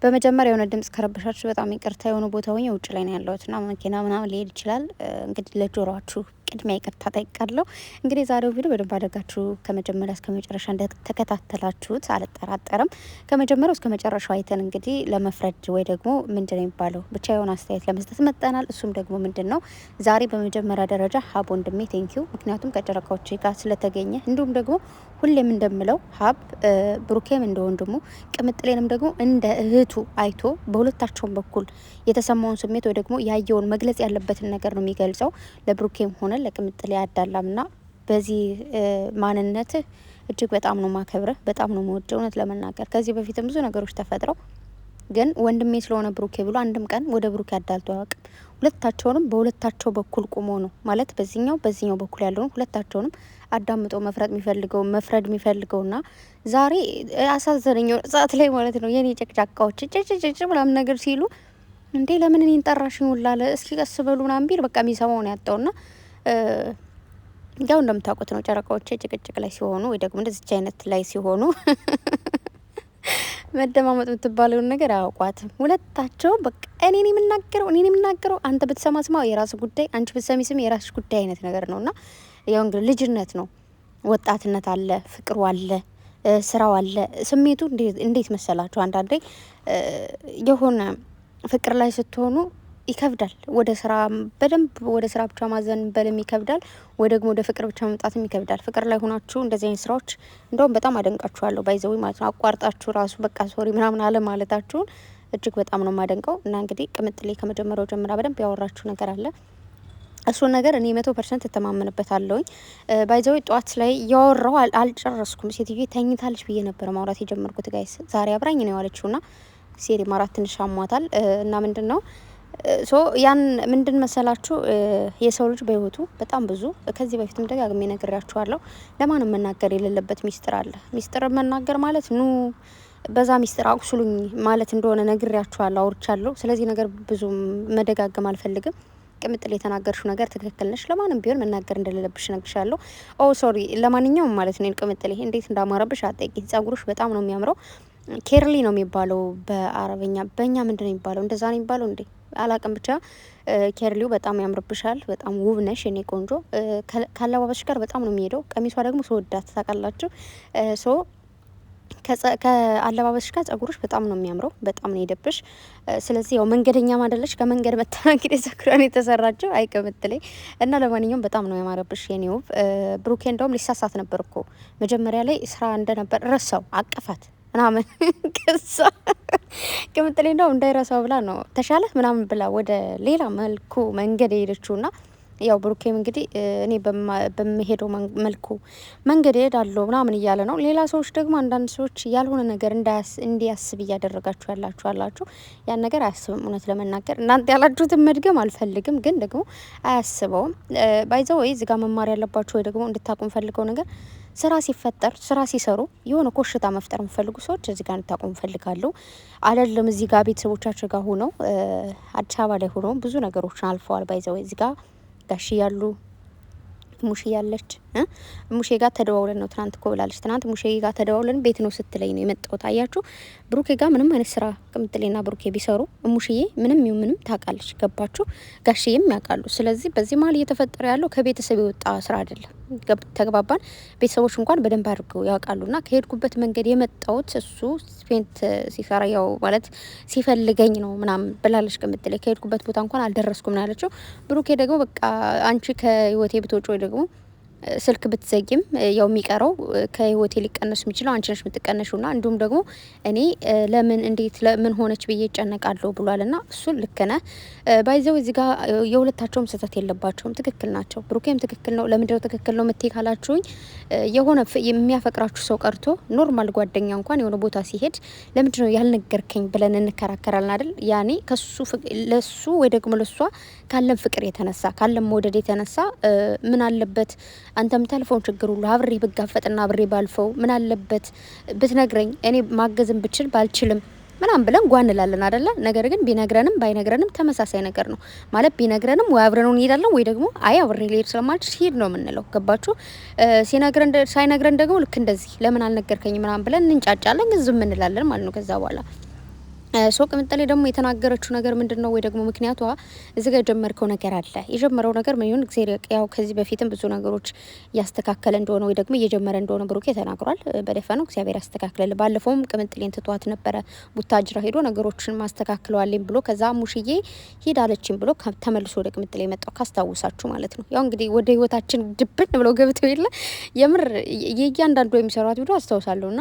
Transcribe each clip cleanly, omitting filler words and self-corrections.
በመጀመሪያ የሆነ ድምጽ ከረበሻችሁ በጣም ይቅርታ። የሆነ ቦታ ሆኜ ውጭ ላይ ነው ያለሁትና መኪና ምናምን ሊሄድ ይችላል። እንግዲህ ለጆሮአችሁ ቅድሚያ ይቅርታ ጠይቃለሁ። እንግዲህ ዛሬው ቪዲዮ በደንብ አድርጋችሁ ከመጀመሪያ እስከ መጨረሻ እንደተከታተላችሁት አልጠራጠርም። ከመጀመሪያው እስከ መጨረሻው አይተን እንግዲህ ለመፍረድ ወይ ደግሞ ምንድነው የሚባለው ብቻ የሆነ አስተያየት ለመስጠት መጠናል። እሱም ደግሞ ምንድን ነው ዛሬ በመጀመሪያ ደረጃ ሀብ ወንድሜ ቴንኪዩ፣ ምክንያቱም ከጨረቃዎች ጋር ስለተገኘ እንዲሁም ደግሞ ሁሌም እንደምለው ሀብ ብሩኬም እንደ ወንድሙ ቅምጥሌንም ደግሞ እንደ እህቱ አይቶ በሁለታቸውም በኩል የተሰማውን ስሜት ወይ ደግሞ ያየውን መግለጽ ያለበትን ነገር ነው የሚገልጸው። ለብሩኬም ሆነ ለቅምጥሌ አዳላምና በዚህ ማንነትህ እጅግ በጣም ነው ማከብረህ፣ በጣም ነው መወደው። እውነት ለመናገር ከዚህ በፊትም ብዙ ነገሮች ተፈጥረው ግን ወንድሜ ስለሆነ ብሩኬ ብሎ አንድም ቀን ወደ ብሩኬ አዳልቶ አያውቅም። ሁለታቸውንም በሁለታቸው በኩል ቁሞ ነው ማለት በዚህኛው በኩል ያለውን ሁለታቸውንም አዳምጦ መፍረድ የሚፈልገውና ዛሬ አሳዘነኝ ሰዓት ላይ ማለት ነው። የኔ ጨቅጫቃዎች ጭጭጭጭ ምናምን ነገር ሲሉ እንዴ ለምን እኔን ጠራሽኝ ውላለ እስኪ ቀስ በሉ ምናምን ቢል በቃ የሚሰማው ነው ያጣውና ያው እንደምታውቁት ነው ጨረቃዎች ጭቅጭቅ ላይ ሲሆኑ ወይ ደግሞ እንደዚች አይነት ላይ ሲሆኑ መደማመጥ የምትባለውን ነገር አያውቋትም። ሁለታቸው በቃ እኔን የምናገረው አንተ ብትሰማ ስማ የራስ ጉዳይ፣ አንቺ ብትሰሚ ስም የራስሽ ጉዳይ አይነት ነገር ነውና ያው እንግዲህ ልጅነት ነው፣ ወጣትነት አለ፣ ፍቅሩ አለ፣ ስራው አለ። ስሜቱ እንዴት መሰላችሁ? አንዳንዴ የሆነ ፍቅር ላይ ስትሆኑ ይከብዳል። ወደ ስራ በደንብ ወደ ስራ ብቻ ማዘን በልም ይከብዳል፣ ወይ ደግሞ ወደ ፍቅር ብቻ መምጣትም ይከብዳል። ፍቅር ላይ ሆናችሁ እንደዚህ አይነት ስራዎች እንደውም በጣም አደንቃችኋለሁ። ባይዘዊ ማለት ነው። አቋርጣችሁ ራሱ በቃ ሶሪ ምናምን አለ ማለታችሁን እጅግ በጣም ነው ማደንቀው። እና እንግዲህ ቅምጥሌ ከመጀመሪያው ጀምራ በደንብ ያወራችሁ ነገር አለ። እሱን ነገር እኔ 100% እተማመንበታለሁኝ። ባይዘዊ ጠዋት ላይ ያወራው አልጨረስኩም። ሴትዮ ተኝታለች ብዬ ነበር ማውራት የጀመርኩት ጋይስ። ዛሬ አብራኝ ነው ያለችውና ሴሪ ማራት ትንሽ አሟታል እና ምንድነው ያን ምንድን መሰላችሁ የሰው ልጅ በህይወቱ በጣም ብዙ ከዚህ በፊትም ደጋግሜ ነግሬያችኋለሁ። ለማንም መናገር የሌለበት ሚስጥር አለ። ሚስጥር መናገር ማለት በዛ ሚስጥር አቁስሉኝ ማለት እንደሆነ ነግሬያችኋለሁ፣ አውርቻለሁ። ስለዚህ ነገር ብዙ መደጋገም አልፈልግም። ቅምጥል የተናገርሽው ነገር ትክክል ነሽ። ለማንም ቢሆን መናገር እንደሌለብሽ ነግርሻለሁ። ሶሪ ለማንኛውም ማለት ነው ቅምጥል እንዴት እንዳማረብሽ አጠቂ። ጸጉርሽ በጣም ነው የሚያምረው። ኬርሊ ነው የሚባለው በአረበኛ፣ በእኛ ምንድን ነው የሚባለው? እንደዛ ነው የሚባለው እንዴ? አላቅም። ብቻ ኬርሊው በጣም ያምርብሻል። በጣም ውብ ነሽ የኔ ቆንጆ። ካለባበስሽ ጋር በጣም ነው የሚሄደው። ቀሚሷ ደግሞ ስወዳት ታውቃላችሁ። ከአለባበስሽ ጋር ጸጉርሽ በጣም ነው የሚያምረው። በጣም ነው የደብሽ። ስለዚህ ያው መንገደኛ ማደለች ከመንገድ መታናግድ ጸጉሯን የተሰራችው አይቀምጥልኝ እና ለማንኛውም በጣም ነው ያማረብሽ የኔ ውብ። ብሩኬ እንደውም ሊሳሳት ነበር እኮ መጀመሪያ ላይ ስራ እንደነበር ረሳው፣ አቀፋት ምናምን ከዛ ቅምጥሌ እንደው እንዳይረሳው ብላ ነው ተሻለ ምናምን ብላ ወደ ሌላ መልኩ መንገድ የሄደችውና ያው ብሩኬም እንግዲህ እኔ በምሄደው መልኩ መንገድ እሄዳለሁ ምናምን እያለ ነው። ሌላ ሰዎች ደግሞ አንዳንድ ሰዎች ያልሆነ ነገር እንዲያስብ እያደረጋችሁ አላችሁ። ያን ነገር አያስብም። እውነት ለመናገር እናንተ ያላችሁትን መድገም አልፈልግም፣ ግን ደግሞ አያስበውም። ባይዘው ወይ እዚህ ጋር መማር ያለባችሁ ወይ ደግሞ እንድታቁም ፈልገው ነገር ስራ ሲፈጠር ስራ ሲሰሩ የሆነ ኮሽታ መፍጠር የምፈልጉ ሰዎች እዚህ ጋር እንድታቁም ፈልጋለሁ። አይደለም እዚህ ጋር ቤተሰቦቻቸው ጋር ሆነው አዲስ አበባ ላይ ሆነው ብዙ ነገሮችን አልፈዋል። ባይዘው ወይ እዚህ ጋር ጋሽ ያሉ ሙሽ ያለች ሙሼ ጋር ተደዋውለን ነው ትናንት እኮ ብላለች። ትናንት ሙሼ ጋር ተደዋውለን ቤት ነው ስትለኝ ነው የመጣሁት። አያችሁ ብሩኬ ጋር ምንም አይነት ስራ ቅምጥሌና ብሩኬ ቢሰሩ ሙሽዬ ምንም ታውቃለች። ገባችሁ? ጋሽዬም ያውቃሉ። ስለዚህ በዚህ መሀል እየተፈጠረ ያለው ከቤተሰብ የወጣ ስራ አይደለም። ተግባባን? ቤተሰቦች እንኳን በደንብ አድርገው ያውቃሉና ከሄድኩበት መንገድ የመጣሁት እሱ ፔንት ሲሰራ ያው ማለት ሲፈልገኝ ነው ምናምን ብላለች ቅምጥሌ። ከሄድኩበት ቦታ እንኳን አልደረስኩም ነው ያለችው። ብሩኬ ደግሞ በቃ አንቺ ከህይወቴ ብትወጪ ወይ ደግሞ ስልክ ብትዘጊም ያው የሚቀረው ከህይወቴ ሊቀነስ የሚችለው አንቺ ነሽ የምትቀነሹና እንዲሁም ደግሞ እኔ ለምን እንዴት ለምን ሆነች ብዬ እጨነቃለሁ ብሏልና እሱ ልክ ነህ። ባይዘው እዚህ ጋር የሁለታቸውም ስህተት የለባቸውም። ትክክል ናቸው። ብሩኬም ትክክል ነው። ለምንድነው ትክክል ነው የምትይ ካላችሁኝ የሆነ የሚያፈቅራችሁ ሰው ቀርቶ ኖርማል ጓደኛ እንኳን የሆነ ቦታ ሲሄድ ለምንድነው ያልነገርከኝ ብለን እንከራከራለን አይደል? ያኔ ከሱ ለሱ ወይ ደግሞ ለሷ ካለም ፍቅር የተነሳ ካለም መውደድ የተነሳ ምን አለበት አንተም ታልፈውን ችግር ሁሉ አብሬ ብጋፈጥና አብሬ ባልፈው ምን አለበት ብትነግረኝ እኔ ማገዝም ብችል ባልችልም ምናምን ብለን ጓንላለን አይደለ? ነገር ግን ቢነግረንም ባይነግረንም ተመሳሳይ ነገር ነው ማለት። ቢነግረንም ወይ አብረን እንሄዳለን ወይ ደግሞ አይ አብሬ ልሄድ ስለማልችል ሂድ ነው የምንለው። ገባችሁ? ሳይነግረን ደግሞ ልክ እንደዚህ ለምን አልነገርከኝ ምናምን ብለን እንጫጫለን፣ ግን ዝም እንላለን ማለት ነው ከዛ በኋላ ሶ ቅምጥሌ ደግሞ የተናገረችው ነገር ምንድነው ወይ ደግሞ ምክንያቷ እዚህ ጋር የጀመርከው ነገር አለ። የጀመረው ነገር ምን ይሁን እግዚአብሔር ያው ከዚህ በፊትም ብዙ ነገሮች እያስተካከለ እንደሆነ ወይ ደግሞ እየጀመረ እንደሆነ ብሩኬ ተናግሯል። በደፈነው እግዚአብሔር ያስተካክላል። ባለፈውም ቅምጥሌን ትቷት ነበረ ቡታጅራ ሄዶ ነገሮችን ማስተካክለዋለኝ ብሎ ከዛ ሙሽዬ ሄዳለችኝ ብሎ ተመልሶ ወደ ቅምጥሌ የመጣው ካስታውሳችሁ ማለት ነው። ያው እንግዲህ ወደ ህይወታችን ድብን ብለው ገብተው የለ የምር የእያንዳንዱ የሚሰሯት ቪዲዮ አስታውሳለሁና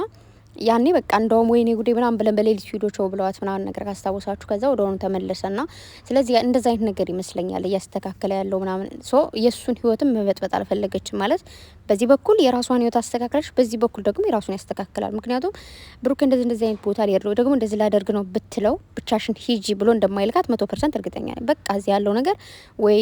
ያኔ በቃ እንደውም ወይኔ ጉዴ ምናምን ብለን በሌሊት ቪዲዮቸው ብለዋት ምናምን ነገር ካስታወሳችሁ ከዛ ወደ ሆኑ ተመለሰና ስለዚህ እንደዛ አይነት ነገር ይመስለኛል እያስተካከለ ያለው ምናምን ሶ የሱን ህይወትም መበጥበጥ አልፈለገችም ማለት በዚህ በኩል የራሷን ህይወት አስተካክላለች፣ በዚህ በኩል ደግሞ የራሱን ያስተካክላል። ምክንያቱም ብሩክ እንደዚህ አይነት ቦታ ሊሄድ ደግሞ እንደዚህ ላደርግ ነው ብትለው ብቻሽን ሂጂ ብሎ እንደማይልካት 100% እርግጠኛ ነኝ። በቃ እዚህ ያለው ነገር ወይ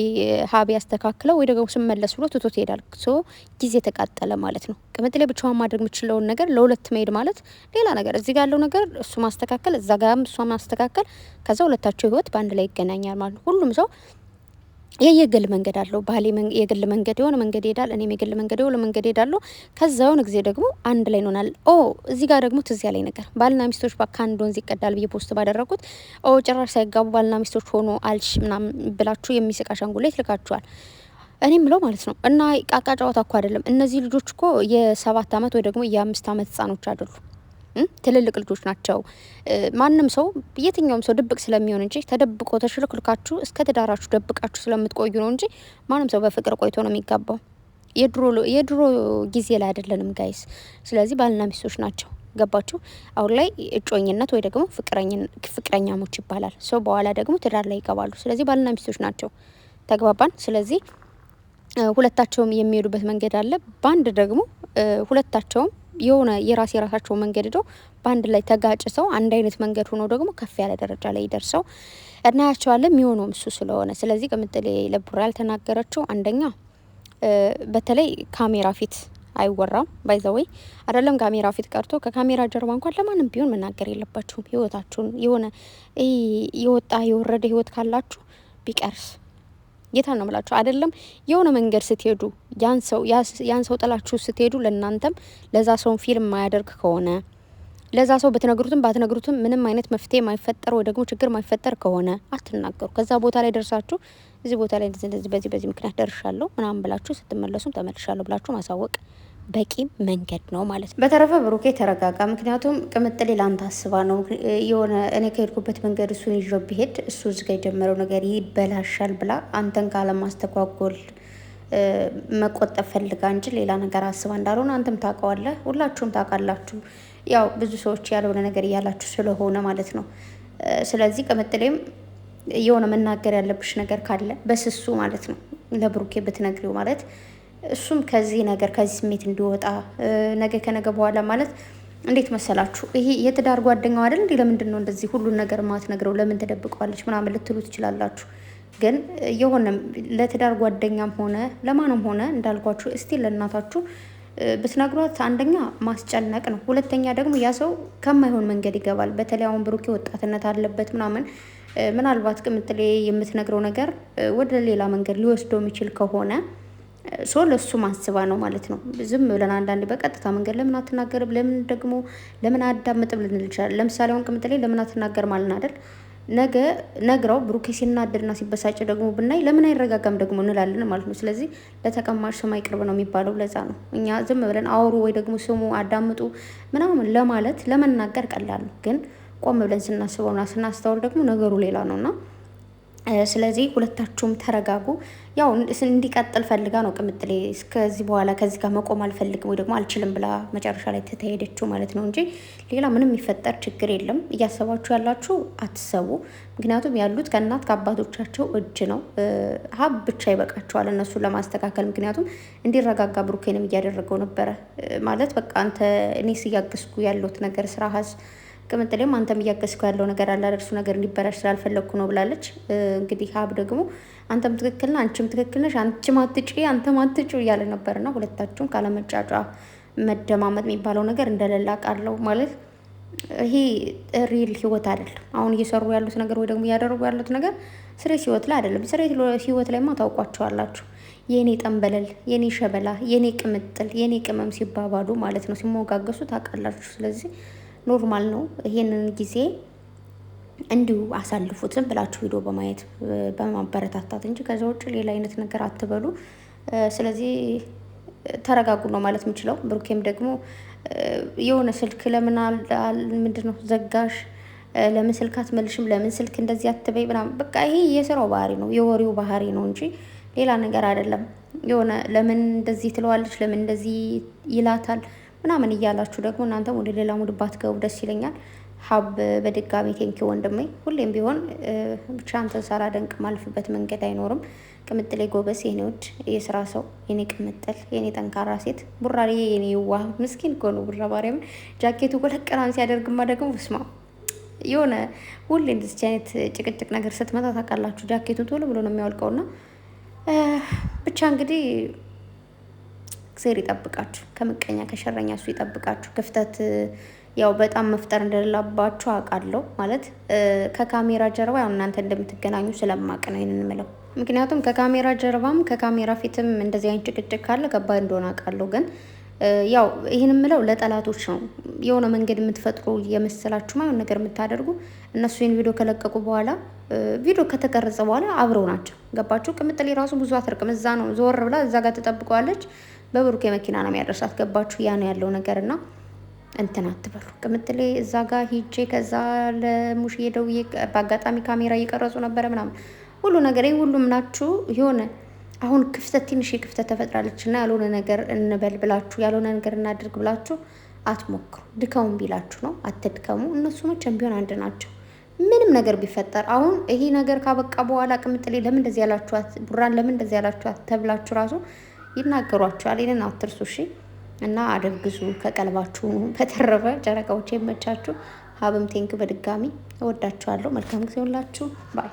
ሀብ ያስተካክለው ወይ ደግሞ ስመለስ ብሎ ትቶት ይሄዳል። ሶ ጊዜ ተቃጠለ ማለት ነው። ቅምጥሌ ብቻዋን ማድረግ የምችለውን ነገር ለሁለት መሄድ ማለት ሌላ ነገር እዚህ ጋር ያለው ነገር እሱ ማስተካከል እዛ ጋርም እሷ ማስተካከል ከዛ ሁለታቸው ህይወት በአንድ ላይ ይገናኛል ማለት ነው። ሁሉም ሰው የየግል መንገድ አለው። ባህሌ የግል መንገድ የሆነ መንገድ ይሄዳል፣ እኔም የግል መንገድ የሆነ መንገድ ይሄዳለሁ። ከዛ የሆነ ጊዜ ደግሞ አንድ ላይ እንሆናለን። እዚህ ጋር ደግሞ ትዝ ያለኝ ነገር ባልና ሚስቶች ከአንድ ወንዝ ይቀዳል ብዬ ፖስት ባደረኩት ጭራሽ ሳይጋቡ ባልና ሚስቶች ሆኖ አልሽ ምናምን ብላችሁ የሚስቅ አሻንጉሊት ልካችኋል። እኔ ምለው ማለት ነው እና ቃቃ ጨዋታ እኮ አይደለም። እነዚህ ልጆች እኮ የ7 አመት ወይ ደግሞ የ5 አመት ህጻኖች አይደሉም። ትልልቅ ልጆች ናቸው። ማንም ሰው የትኛውም ሰው ድብቅ ስለሚሆን እንጂ ተደብቆ ተሽልክልካችሁ እስከ ትዳራችሁ ደብቃችሁ ስለምትቆዩ ነው እንጂ ማንም ሰው በፍቅር ቆይቶ ነው የሚጋባው። የድሮ ጊዜ ላይ አይደለንም ጋይስ። ስለዚህ ባልና ሚስቶች ናቸው። ገባችሁ? አሁን ላይ እጮኝነት ወይ ደግሞ ፍቅረኛሞች ይባላል። ሰው በኋላ ደግሞ ትዳር ላይ ይገባሉ። ስለዚህ ባልና ሚስቶች ናቸው። ተግባባን? ስለዚህ ሁለታቸውም የሚሄዱበት መንገድ አለ። ባንድ ደግሞ ሁለታቸውም የሆነ የራሳቸው መንገድ ሄደው በአንድ ላይ ተጋጭተው አንድ አይነት መንገድ ሆኖ ደግሞ ከፍ ያለ ደረጃ ላይ ይደርሰው እናያቸዋለን። የሚሆነውም እሱ ስለሆነ ስለዚህ ቅምጥሌ ለቡራ ያልተናገረችው አንደኛ በተለይ ካሜራ ፊት አይወራም። ባይዘወይ አይደለም ካሜራ ፊት ቀርቶ ከካሜራ ጀርባ እንኳን ለማንም ቢሆን መናገር የለባችሁም። ህይወታችሁን የሆነ የወጣ የወረደ ህይወት ካላችሁ ቢቀርስ ጌታ ነው ምላችሁ። አይደለም የሆነ መንገድ ስትሄዱ ያን ሰው ጥላችሁ ስትሄዱ ለእናንተም ለዛ ሰውን ፊልም ማያደርግ ከሆነ ለዛ ሰው በተነግሩትም ባትነግሩትም ምንም አይነት መፍትሄ ማይፈጠር ወይ ደግሞ ችግር ማይፈጠር ከሆነ አትናገሩ። ከዛ ቦታ ላይ ደርሳችሁ እዚህ ቦታ ላይ እንደዚህ በዚህ ምክንያት ደርሻለሁ ምናምን ብላችሁ ስትመለሱም ተመልሻለሁ ብላችሁ ማሳወቅ በቂ መንገድ ነው ማለት ነው። በተረፈ ብሩኬ ተረጋጋ። ምክንያቱም ቅምጥሌ ላንተ አስባ ነው የሆነ እኔ ከሄድኩበት መንገድ እሱን ይዞ ቢሄድ እሱ እዚጋ የጀመረው ነገር ይበላሻል ብላ አንተን ካለማስተጓጎል መቆጠብ ፈልጋ እንጂ ሌላ ነገር አስባ እንዳልሆነ አንተም ታውቀዋለህ፣ ሁላችሁም ታውቃላችሁ። ያው ብዙ ሰዎች ያልሆነ ነገር እያላችሁ ስለሆነ ማለት ነው። ስለዚህ ቅምጥሌም የሆነ መናገር ያለብሽ ነገር ካለ በስሱ ማለት ነው ለብሩኬ ብትነግሪው ማለት እሱም ከዚህ ነገር ከዚህ ስሜት እንዲወጣ ነገ ከነገ በኋላ ማለት እንዴት መሰላችሁ፣ ይሄ የትዳር ጓደኛው አይደል እንዴ? ለምንድን ነው እንደዚህ ሁሉን ነገር ማትነግረው? ለምን ተደብቀዋለች ምናምን ልትሉ ትችላላችሁ። ግን የሆነ ለትዳር ጓደኛም ሆነ ለማንም ሆነ እንዳልኳችሁ እስቲ ለእናታችሁ ብትነግሯት አንደኛ ማስጨነቅ ነው፣ ሁለተኛ ደግሞ ያ ሰው ከማይሆን መንገድ ይገባል። በተለይ አሁን ብሩኬ ወጣትነት አለበት ምናምን ምናልባት ቅምጥሌ የምትነግረው ነገር ወደ ሌላ መንገድ ሊወስደው የሚችል ከሆነ ሶ ለሱ ማስባ ነው ማለት ነው። ዝም ብለን አንዳንዴ በቀጥታ መንገድ ለምን አትናገርም፣ ለምን አዳምጥም ልንል ይችላል። ለምሳሌ አሁን ቅምጥሌ ለምን አትናገርም አልን አይደል? ነገ ነግረው ብሩኬ ሲናደድና ሲበሳጭ ደግሞ ብናይ ለምን አይረጋጋም ደግሞ እንላለን ማለት ነው። ስለዚህ ለተቀማጭ ሰማይ ቅርብ ነው የሚባለው ለዛ ነው። እኛ ዝም ብለን አውሩ ወይ ደግሞ ስሙ አዳምጡ ምናምን ለማለት ለመናገር ቀላል ነው፣ ግን ቆም ብለን ስናስበውና ስናስተውል ደግሞ ነገሩ ሌላ ነውና ስለዚህ ሁለታችሁም ተረጋጉ። ያው እንዲቀጥል ፈልጋ ነው ቅምጥሌ እስከዚህ በኋላ ከዚህ ጋር መቆም አልፈልግም ወይ ደግሞ አልችልም ብላ መጨረሻ ላይ ተተሄደችው ማለት ነው እንጂ ሌላ ምንም የሚፈጠር ችግር የለም። እያሰባችሁ ያላችሁ አትሰቡ። ምክንያቱም ያሉት ከእናት ከአባቶቻቸው እጅ ነው። ሀብ ብቻ ይበቃቸዋል እነሱን ለማስተካከል። ምክንያቱም እንዲረጋጋ ብሩኬንም እያደረገው ነበረ ማለት በቃ አንተ እኔስ እያገዝኩ ያለሁት ነገር ስራ ሀዝ ቅምጥሌም አንተም እያገዝኩ ያለው ነገር አለ እሱ ነገር እንዲበላሽ ስላልፈለግኩ ነው ብላለች። እንግዲህ ሀብ ደግሞ አንተም ትክክልና አንቺም ትክክል ነሽ፣ አንቺም አትጪ አንተም አትጪ እያለ ነበርና ሁለታችሁም ካለመጫጫ መደማመጥ የሚባለው ነገር እንደሌላ ቃለው ማለት ይሄ ሪል ህይወት አይደለም። አሁን እየሰሩ ያሉት ነገር ወይ ደግሞ እያደረጉ ያሉት ነገር ስሬት ህይወት ላይ አይደለም። ስሬት ህይወት ላይማ ታውቋቸዋላችሁ። የኔ ጠንበለል፣ የኔ ሸበላ፣ የኔ ቅምጥል፣ የኔ ቅመም ሲባባሉ ማለት ነው ሲሞጋገሱ ታውቃላችሁ። ስለዚህ ኖርማል ነው። ይሄንን ጊዜ እንዲሁ አሳልፉት ዝም ብላችሁ ቪዲዮ በማየት በማበረታታት እንጂ ከዛ ውጭ ሌላ አይነት ነገር አትበሉ። ስለዚህ ተረጋጉ ነው ማለት የምችለው። ብሩኬም ደግሞ የሆነ ስልክ ለምን ምንድን ነው ዘጋሽ? ለምን ስልክ አትመልሽም? ለምን ስልክ እንደዚህ አትበይ ምናምን። በቃ ይሄ የስራው ባህሪ ነው፣ የወሬው ባህሪ ነው እንጂ ሌላ ነገር አይደለም። የሆነ ለምን እንደዚህ ትለዋለች፣ ለምን እንደዚህ ይላታል ምናምን እያላችሁ ደግሞ እናንተም ወደ ሌላ ሙድ ባትገቡ ደስ ይለኛል። ሀብ በድጋሚ ቴንኪ ወንድሜ። ሁሌም ቢሆን ብቻ አንተን ሳላደንቅ ማልፍበት መንገድ አይኖርም። ቅምጥሌ ጎበስ፣ የኔ ውድ የስራ ሰው፣ የኔ ቅምጥል፣ የኔ ጠንካራ ሴት፣ ቡራዬ፣ የኔ የዋህ ምስኪን እኮ ነው ቡራ ማርያምን። ጃኬቱ ቆለቀራን ሲያደርግማ ደግሞ ስማ የሆነ ሁሌ እንደዚህ አይነት ጭቅጭቅ ነገር ስትመጣ ታውቃላችሁ፣ ጃኬቱ ቶሎ ብሎ ነው የሚያወልቀውና ብቻ እንግዲህ እግዜር ይጠብቃችሁ፣ ከምቀኛ ከሸረኛ እሱ ይጠብቃችሁ። ክፍተት ያው በጣም መፍጠር እንደሌለባችሁ አውቃለሁ። ማለት ከካሜራ ጀርባ ያው እናንተ እንደምትገናኙ ስለማቅ ነው ይህንን የምለው። ምክንያቱም ከካሜራ ጀርባም ከካሜራ ፊትም እንደዚህ አይነት ጭቅጭቅ ካለ ከባድ እንደሆነ አውቃለሁ። ግን ያው ይህን የምለው ለጠላቶች ነው። የሆነ መንገድ የምትፈጥሩ የመሰላችሁ ማይሆን ነገር የምታደርጉ እነሱ ይህን ቪዲዮ ከለቀቁ በኋላ ቪዲዮ ከተቀረጸ በኋላ አብረው ናቸው። ገባችሁ? ቅምጥሌ ራሱ ብዙ አትርቅም። እዛ ነው ዞር ብላ እዛ ጋር ትጠብቀዋለች። በብሩኬ መኪና ነው የሚያደርሳት። ገባችሁ? ያ ነው ያለው ነገር እና እንትን አትበሉ። ቅምጥሌ እዛ ጋር ሂጄ ከዛ ለሙሽ ደውዬ በአጋጣሚ ካሜራ እየቀረጹ ነበረ ምናምን ሁሉ ነገር ሁሉም ናችሁ። የሆነ አሁን ክፍተት ትንሽ ክፍተት ተፈጥራለች እና ያልሆነ ነገር እንበል ብላችሁ ያልሆነ ነገር እናድርግ ብላችሁ አትሞክሩ። ድካሙ ቢላችሁ ነው፣ አትድከሙ። እነሱ መቼም ቢሆን አንድ ናቸው። ምንም ነገር ቢፈጠር አሁን ይሄ ነገር ካበቃ በኋላ ቅምጥሌ ለምን እንደዚህ ያላችኋት፣ ቡራን ለምን እንደዚህ ያላችኋት ተብላችሁ ራሱ ይናገሯችኋል። ይህንን አትርሱ እሺ። እና አደግዙ ከቀልባችሁ። በተረፈ ጨረቃዎች የመቻችሁ ሀብም ቴንክ በድጋሚ እወዳችኋለሁ። መልካም ጊዜ ሁላችሁ ባይ